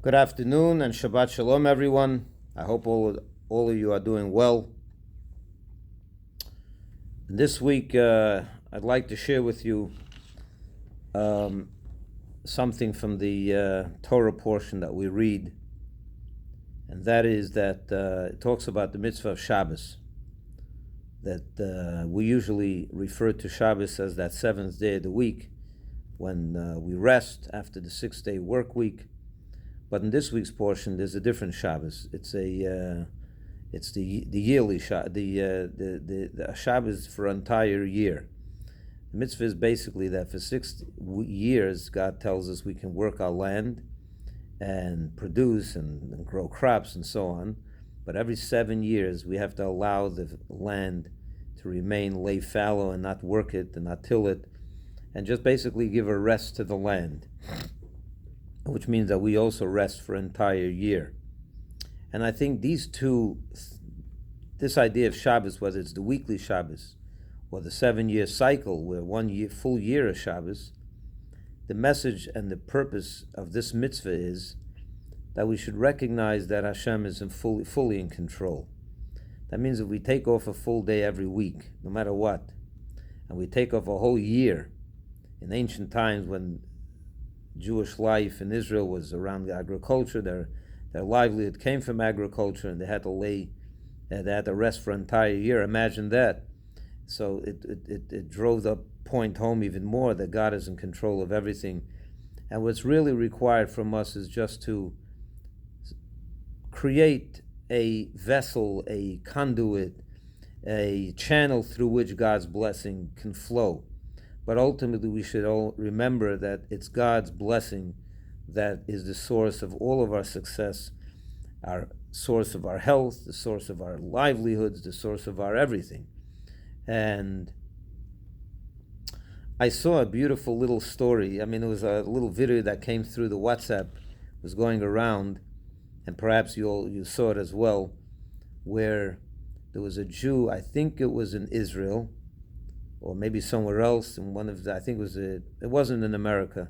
Good afternoon and Shabbat Shalom, everyone. I hope all of you are doing well. This week, I'd like to share with you something from the Torah portion that we read, and that is that it talks about the mitzvah of Shabbos. That we usually refer to Shabbos as that seventh day of the week, when we rest after the 6-day work week. But in this week's portion, there's a different Shabbos. It's the yearly Shabbos, the Shabbos for an entire year. The mitzvah is basically that for 6 years, God tells us we can work our land and produce and grow crops and so on. But every 7 years, we have to allow the land to lay fallow and not work it and not till it, and just basically give a rest to the land, which means that we also rest for an entire year. And I think this idea of Shabbos, whether it's the weekly Shabbos or the 7-year cycle where full year of Shabbos, the message and the purpose of this mitzvah is that we should recognize that Hashem is fully in control. That means if we take off a full day every week, no matter what, and we take off a whole year, in ancient times when Jewish life in Israel was around agriculture, their livelihood came from agriculture, and they had to rest for an entire year. Imagine that. So it drove the point home even more that God is in control of everything. And what's really required from us is just to create a vessel, a conduit, a channel through which God's blessing can flow. But ultimately, we should all remember that it's God's blessing that is the source of all of our success, our source of our health, the source of our livelihoods, the source of our everything. And I saw a beautiful little story. I mean, it was a little video that came through the WhatsApp, was going around, and perhaps you saw it as well, where there was a Jew, I think it was in Israel, or maybe somewhere else, and it wasn't in America,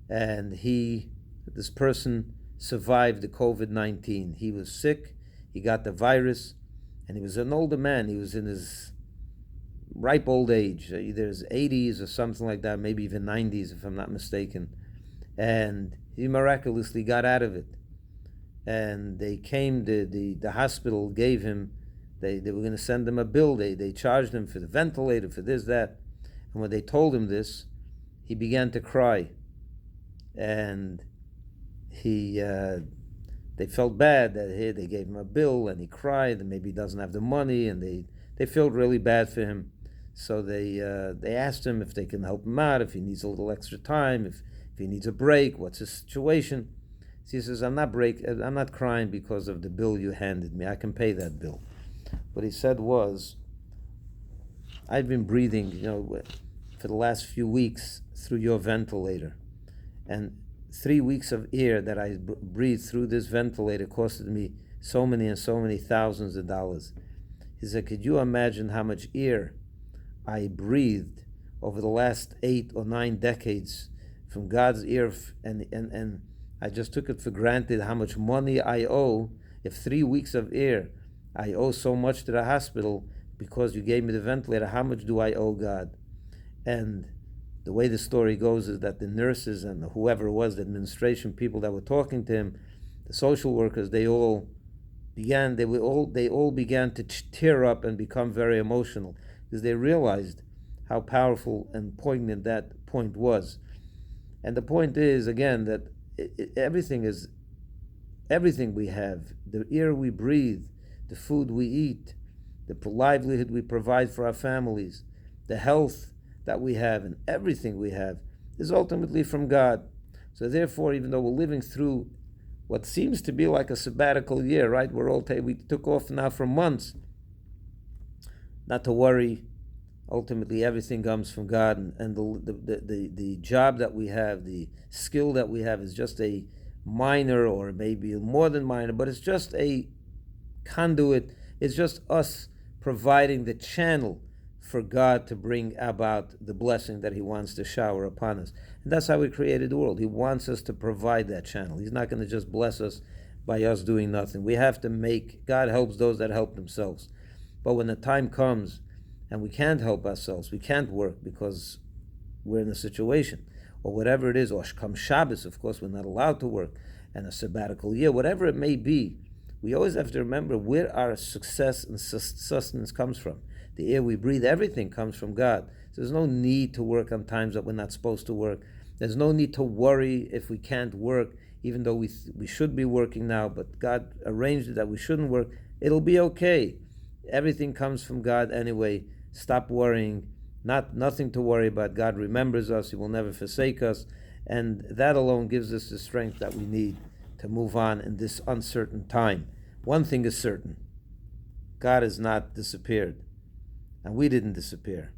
and this person survived the COVID-19. He was sick, he got the virus, and he was an older man. He was in his ripe old age, either his 80s or something like that, maybe even 90s if I'm not mistaken, and he miraculously got out of it. And they came, the hospital gave him, they were going to send him a bill. They charged him for the ventilator, for this, that. And when they told him this, he began to cry. And they felt bad that they gave him a bill and he cried, and maybe he doesn't have the money, and they felt really bad for him. So they asked him if they can help him out, if he needs a little extra time, if he needs a break, what's his situation. So he says, I'm not crying because of the bill you handed me. I can pay that bill. What he said was, I've been breathing, for the last few weeks through your ventilator, and 3 weeks of air that I breathed through this ventilator costed me so many and so many thousands of dollars. He said, could you imagine how much air I breathed over the last 8 or 9 decades from God's air, and I just took it for granted how much money I owe. If 3 weeks of air I owe so much to the hospital because you gave me the ventilator, how much do I owe God? And the way the story goes is that the nurses and whoever it was, the administration people that were talking to him, the social workers, they all began to tear up and become very emotional, because they realized how powerful and poignant that point was. And the point is, again, that everything we have, the air we breathe, the food we eat, the livelihood we provide for our families, the health that we have, and everything we have is ultimately from God. So therefore, even though we're living through what seems to be like a sabbatical year, right? We took off now for months. Not to worry. Ultimately, everything comes from God, and the job that we have, the skill that we have, is just a minor, or maybe more than minor, but it's just a conduit. It's just us providing the channel for God to bring about the blessing that He wants to shower upon us. And that's how He created the world. He wants us to provide that channel. He's not going to just bless us by us doing nothing. We have to make, God helps those that help themselves. But when the time comes and we can't help ourselves, we can't work because we're in a situation, or whatever it is, or come Shabbos, of course, we're not allowed to work, and a sabbatical year, whatever it may be, we always have to remember where our success and sustenance comes from. The air we breathe, everything comes from God. So there's no need to work on times that we're not supposed to work. There's no need to worry if we can't work, even though we should be working now, but God arranged it that we shouldn't work. It'll be okay. Everything comes from God anyway. Stop worrying. Nothing to worry about. God remembers us. He will never forsake us. And that alone gives us the strength that we need to move on in this uncertain time. One thing is certain. God has not disappeared. And we didn't disappear.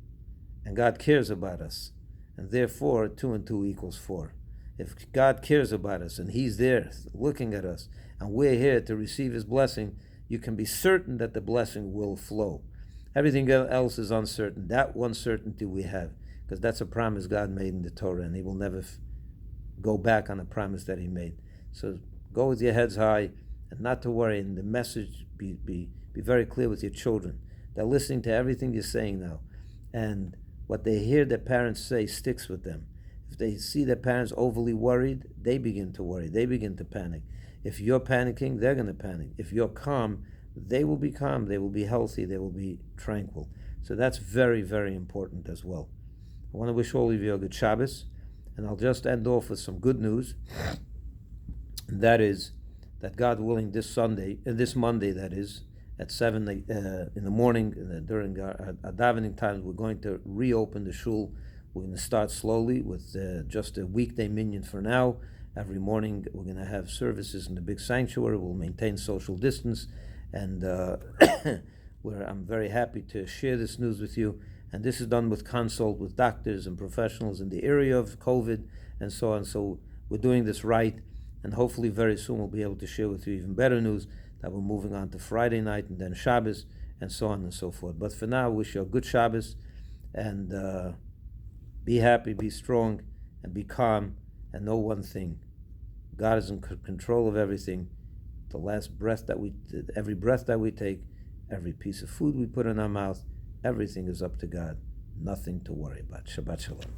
And God cares about us. And therefore, 2 and 2 equals 4. If God cares about us and He's there looking at us, and we're here to receive His blessing, you can be certain that the blessing will flow. Everything else is uncertain. That one certainty we have, because that's a promise God made in the Torah, and He will never go back on a promise that He made. So go with your heads high and not to worry. And the message, be very clear with your children. They're listening to everything you're saying now. And what they hear their parents say sticks with them. If they see their parents overly worried, they begin to worry. They begin to panic. If you're panicking, they're going to panic. If you're calm, they will be calm. They will be healthy. They will be tranquil. So that's very, very important as well. I want to wish all of you a good Shabbos. And I'll just end off with some good news. And that is that God willing, this Monday, that is, at 7 in the morning, during our davening times, we're going to reopen the shul. We're going to start slowly with just a weekday minyan for now. Every morning we're going to have services in the big sanctuary. We'll maintain social distance. And I'm very happy to share this news with you. And this is done with consult with doctors and professionals in the area of COVID and so on. So we're doing this right. And hopefully very soon we'll be able to share with you even better news that we're moving on to Friday night and then Shabbos and so on and so forth. But for now, I wish you a good Shabbos and be happy, be strong, and be calm, and know one thing. God is in control of everything. The last breath every breath that we take, every piece of food we put in our mouth, everything is up to God. Nothing to worry about. Shabbat Shalom.